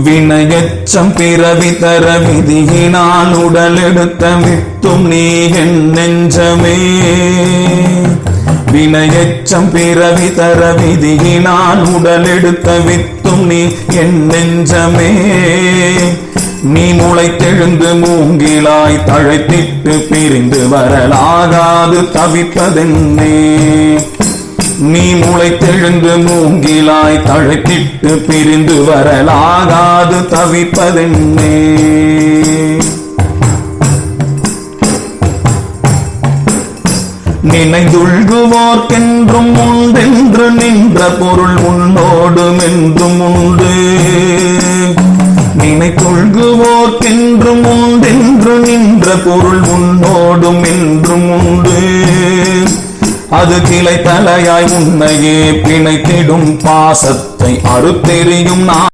வினையச்சம் பிறவி தர விதியினால் உடல் எடுத்த வித்தும் நீ என் நெஞ்சமே. வினையச்சம் பிறவி தர விதியினால் உடல் எடுத்த வித்தும் நீ என் நெஞ்சமே. நீ முளைத்தெழுந்து மூங்கிலாய் தழைத்திட்டு பிரிந்து வரலாகாது தவிப்பதென்னே. நீ முளைத்தெழுந்து மூங்கிலாய் தழைத்திட்டு பிரிந்து வரலாகாது தவிப்பதென்னே. நினைந்துள்குவோர்க்கென்றும் உண்டென்று நின்ற பொருள் உன்னோடும் என்றும் உண்டு. நினைத்துள்குவோர்க்கென்றும் உண்டென்று நின்ற பொருள் உன்னோடும் என்றும் உண்டு. அது கிளை தலையாய் உன்னையே பிணைத்திடும் பாசத்தை அறுத்தெறியும்